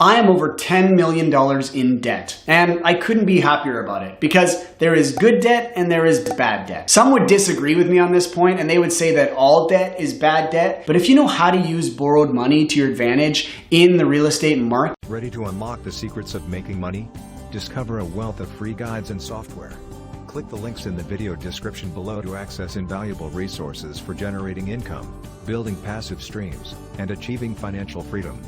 I am over $10 million in debt, and I couldn't be happier about it because there is good debt and there is bad debt. Some would disagree with me on this point and they would say that all debt is bad debt, but if you know how to use borrowed money to your advantage in the real estate market. Ready to unlock the secrets of making money? Discover a wealth of free guides and software. Click the links in the video description below to access invaluable resources for generating income, building passive streams, and achieving financial freedom.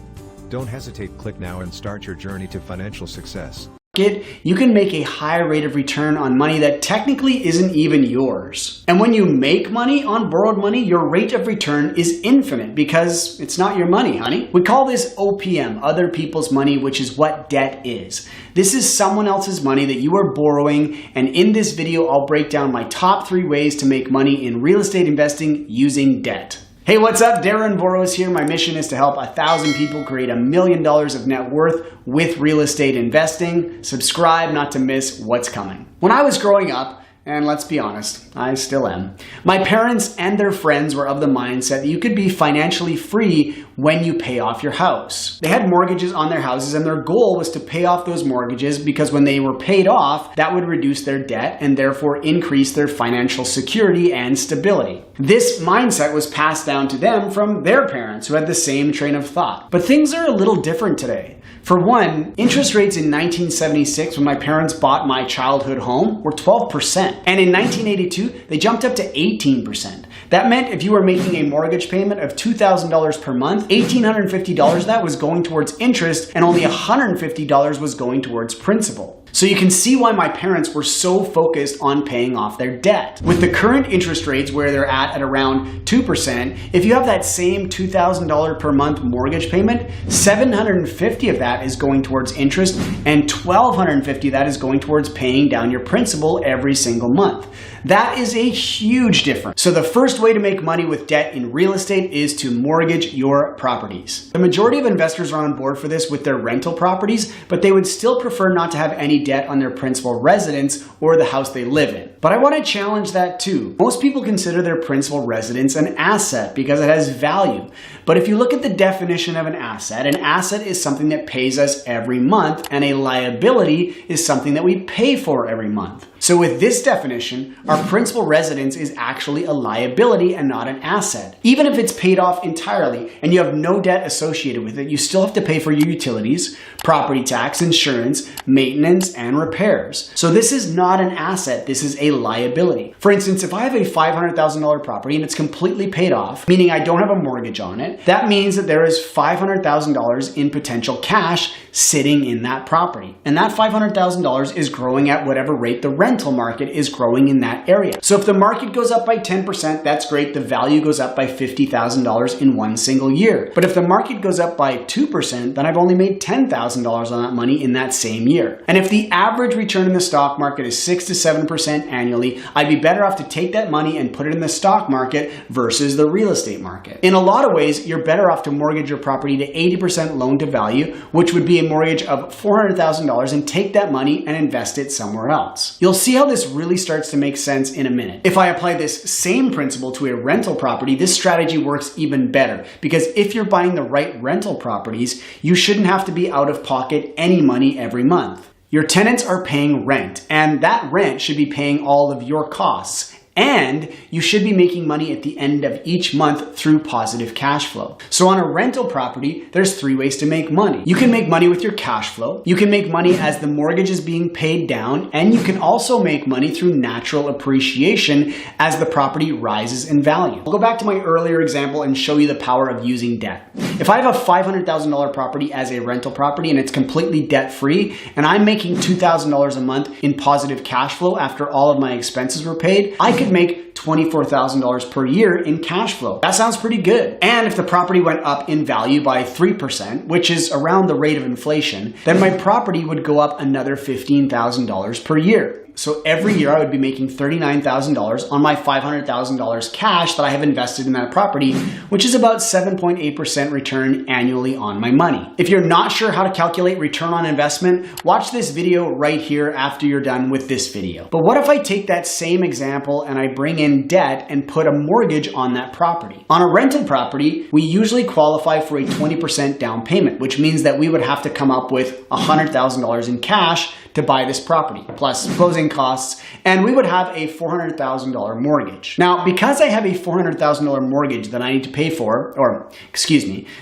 Don't hesitate, click now and start your journey to financial success. You can make a higher rate of return on money that technically isn't even yours. And when you make money on borrowed money, your rate of return is infinite because it's not your money, honey. We call this OPM, other people's money, which is what debt is. This is someone else's money that you are borrowing, and in this video, I'll break down my top 3 ways to make money in real estate investing using debt. Hey, what's up? Darren Burrows here. My mission is to help 1,000 people create $1 million of net worth with real estate investing. Subscribe not to miss what's coming. When I was growing up, and let's be honest, I still am, my parents and their friends were of the mindset that you could be financially free when you pay off your house. They had mortgages on their houses and their goal was to pay off those mortgages because when they were paid off, that would reduce their debt and therefore increase their financial security and stability. This mindset was passed down to them from their parents who had the same train of thought. But things are a little different today. For one, interest rates in 1976 when my parents bought my childhood home were 12%. And in 1982, they jumped up to 18%. That meant if you were making a mortgage payment of $2,000 per month, $1,850 of that was going towards interest and only $150 was going towards principal. So you can see why my parents were so focused on paying off their debt. With the current interest rates where they're at around 2%, if you have that same $2,000 per month mortgage payment, $750 of that is going towards interest and $1,250 of that is going towards paying down your principal every single month. That is a huge difference. So the first way to make money with debt in real estate is to mortgage your properties. The majority of investors are on board for this with their rental properties, but they would still prefer not to have any debt on their principal residence or the house they live in. But I want to challenge that too. Most people consider their principal residence an asset because it has value. But if you look at the definition of an asset is something that pays us every month, and a liability is something that we pay for every month. So with this definition, our principal residence is actually a liability and not an asset. Even if it's paid off entirely and you have no debt associated with it, you still have to pay for your utilities, property tax, insurance, maintenance, and repairs. So this is not an asset, this is a liability. For instance, if I have a $500,000 property and it's completely paid off, meaning I don't have a mortgage on it, that means that there is $500,000 in potential cash sitting in that property. And that $500,000 is growing at whatever rate the rental market is growing in that area. So if the market goes up by 10%, that's great. The value goes up by $50,000 in one single year. But if the market goes up by 2%, then I've only made $10,000 on that money in that same year. And if the average return in the stock market is 6 to 7% annually, I'd be better off to take that money and put it in the stock market versus the real estate market. In a lot of ways, you're better off to mortgage your property to 80% loan to value, which would be a mortgage of $400,000, and take that money and invest it somewhere else. You'll see how this really starts to make sense in a minute. If I apply this same principle to a rental property, this strategy works even better because if you're buying the right rental properties, you shouldn't have to be out of pocket any money every month. Your tenants are paying rent, and that rent should be paying all of your costs. And you should be making money at the end of each month through positive cash flow. So on a rental property, there's 3 ways to make money. You can make money with your cash flow. You can make money as the mortgage is being paid down. And you can also make money through natural appreciation as the property rises in value. I'll go back to my earlier example and show you the power of using debt. If I have a $500,000 property as a rental property and it's completely debt-free, and I'm making $2,000 a month in positive cash flow after all of my expenses were paid, I could make $24,000 per year in cash flow. That sounds pretty good. And if the property went up in value by 3%, which is around the rate of inflation, then my property would go up another $15,000 per year. So every year I would be making $39,000 on my $500,000 cash that I have invested in that property, which is about 7.8% return annually on my money. If you're not sure how to calculate return on investment, watch this video right here after you're done with this video. But what if I take that same example and I bring in debt and put a mortgage on that property? On a rental property, we usually qualify for a 20% down payment, which means that we would have to come up with $100,000 in cash to buy this property, plus closing costs, and we would have a $400,000 mortgage. Now, because I have a $400,000 mortgage that I need to pay for,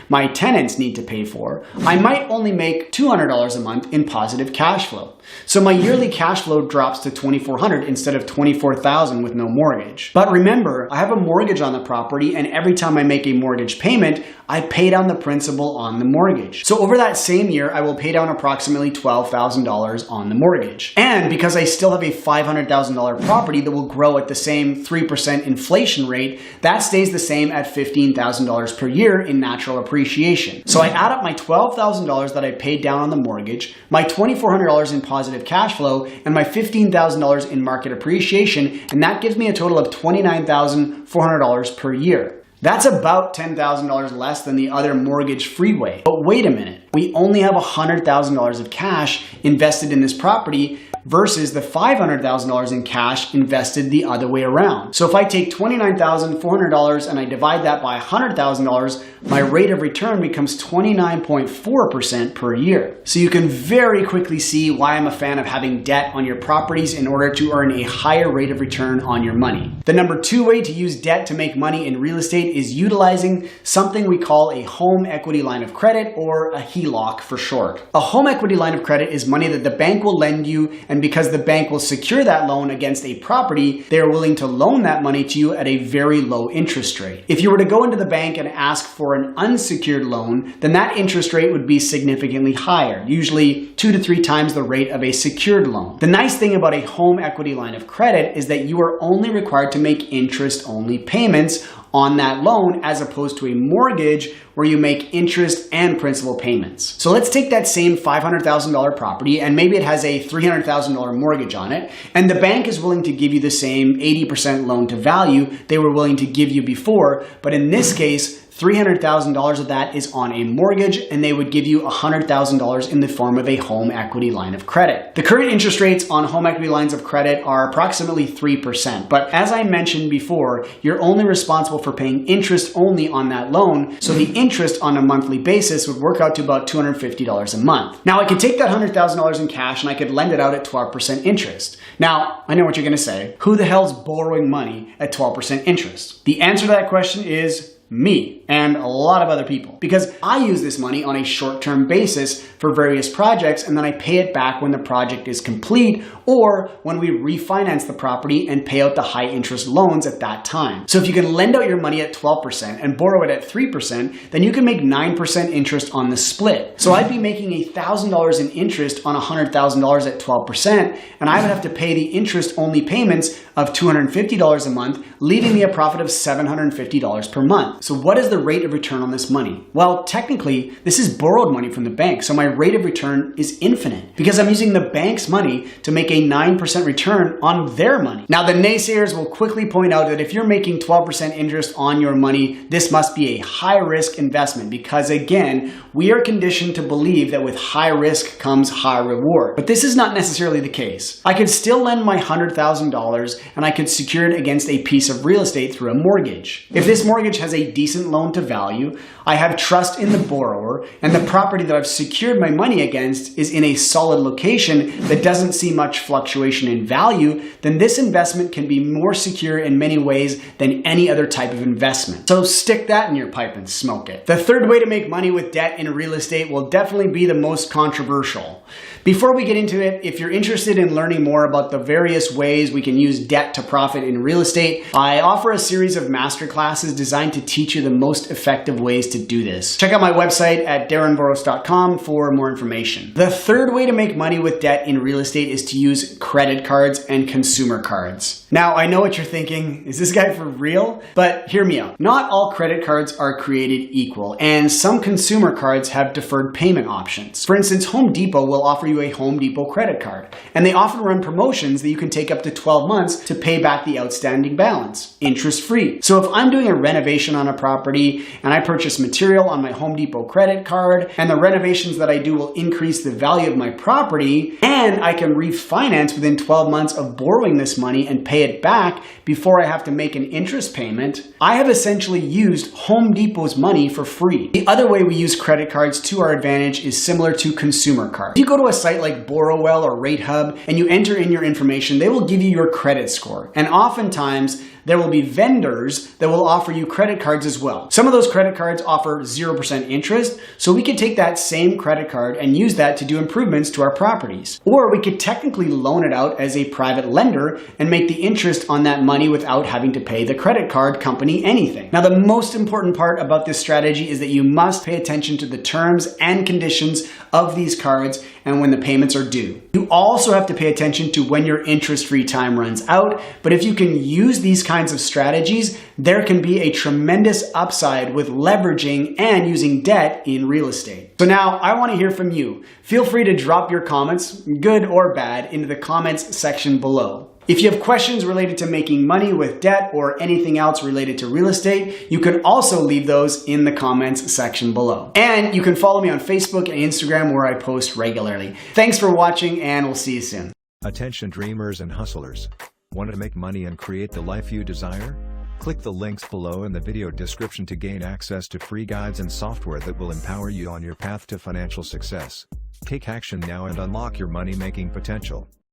my tenants need to pay for, I might only make $200 a month in positive cash flow. So my yearly cash flow drops to $2,400 instead of $24,000 with no mortgage. But remember, I have a mortgage on the property, and every time I make a mortgage payment, I pay down the principal on the mortgage. So over that same year, I will pay down approximately $12,000 on the mortgage. And because I still have a $500,000 property that will grow at the same 3% inflation rate, that stays the same at $15,000 per year in natural appreciation. So I add up my $12,000 that I paid down on the mortgage, my $2,400 in positive cash flow, and my $15,000 in market appreciation, and that gives me a total of $29,400 per year. That's about $10,000 less than the other mortgage-free way. But wait a minute, we only have $100,000 of cash invested in this property versus the $500,000 in cash invested the other way around. So if I take $29,400 and I divide that by $100,000, my rate of return becomes 29.4% per year. So you can very quickly see why I'm a fan of having debt on your properties in order to earn a higher rate of return on your money. The number 2 way to use debt to make money in real estate is utilizing something we call a home equity line of credit, or a HELOC for short. A home equity line of credit is money that the bank will lend you, and because the bank will secure that loan against a property, they are willing to loan that money to you at a very low interest rate. If you were to go into the bank and ask for an unsecured loan, then that interest rate would be significantly higher, usually 2 to 3 times the rate of a secured loan. The nice thing about a home equity line of credit is that you are only required to make interest-only payments on that loan, as opposed to a mortgage where you make interest and principal payments. So let's take that same $500,000 property, and maybe it has a $300,000 mortgage on it, and the bank is willing to give you the same 80% loan to value they were willing to give you before, but in this case, $300,000 of that is on a mortgage, and they would give you $100,000 in the form of a home equity line of credit. The current interest rates on home equity lines of credit are approximately 3%, but as I mentioned before, you're only responsible for paying interest only on that loan, so the interest on a monthly basis would work out to about $250 a month. Now, I could take that $100,000 in cash and I could lend it out at 12% interest. Now, I know what you're going to say. Who the hell's borrowing money at 12% interest? The answer to that question is me and a lot of other people, because I use this money on a short-term basis for various projects, and then I pay it back when the project is complete or when we refinance the property and pay out the high interest loans at that time. So if you can lend out your money at 12% and borrow it at 3%, then you can make 9% interest on the split. So I'd be making $1,000 in interest on $100,000 at 12%, and I would have to pay the interest-only payments of $250 a month, leaving me a profit of $750 per month. So what is the rate of return on this money? Well, technically, this is borrowed money from the bank, so my rate of return is infinite because I'm using the bank's money to make a 9% return on their money. Now, the naysayers will quickly point out that if you're making 12% interest on your money, this must be a high-risk investment because, again, we are conditioned to believe that with high risk comes high reward. But this is not necessarily the case. I could still lend my $100,000 and I could secure it against a piece of real estate through a mortgage. If this mortgage has a decent loan to value, I have trust in the borrower, and the property that I've secured my money against is in a solid location that doesn't see much fluctuation in value, then this investment can be more secure in many ways than any other type of investment. So stick that in your pipe and smoke it. The third way to make money with debt in real estate will definitely be the most controversial. Before we get into it, if you're interested in learning more about the various ways we can use debt to profit in real estate, I offer a series of masterclasses designed to teach you the most effective ways to do this. Check out my website at darrenboros.com for more information. The third way to make money with debt in real estate is to use credit cards and consumer cards. Now, I know what you're thinking, is this guy for real? But hear me out. Not all credit cards are created equal, and some consumer cards have deferred payment options. For instance, Home Depot will offer you a Home Depot credit card, and they often run promotions that you can take up to 12 months to pay back the outstanding balance, interest-free. So if I'm doing a renovation on a property and I purchase material on my Home Depot credit card, and the renovations that I do will increase the value of my property, and I can refinance within 12 months of borrowing this money and pay it back before I have to make an interest payment, I have essentially used Home Depot's money for free. The other way we use credit cards to our advantage is similar to consumer cards. If you go to a site like Borrowell or RateHub and you enter in your information, they will give you your credit score. And oftentimes, there will be vendors that will offer you credit cards as well. Some of those credit cards offer 0% interest, so we could take that same credit card and use that to do improvements to our properties. Or we could technically loan it out as a private lender and make the interest on that money without having to pay the credit card company anything. Now, the most important part about this strategy is that you must pay attention to the terms and conditions of these cards and when the payments are due. You also have to pay attention to when your interest-free time runs out, but if you can use these kinds of strategies, there can be a tremendous upside with leveraging and using debt in real estate. So now I want to hear from you. Feel free to drop your comments, good or bad, into the comments section below. If you have questions related to making money with debt or anything else related to real estate, you can also leave those in the comments section below. And you can follow me on Facebook and Instagram where I post regularly. Thanks for watching, and we'll see you soon. Attention dreamers and hustlers. Want to make money and create the life you desire? Click the links below in the video description to gain access to free guides and software that will empower you on your path to financial success. Take action now and unlock your money-making potential.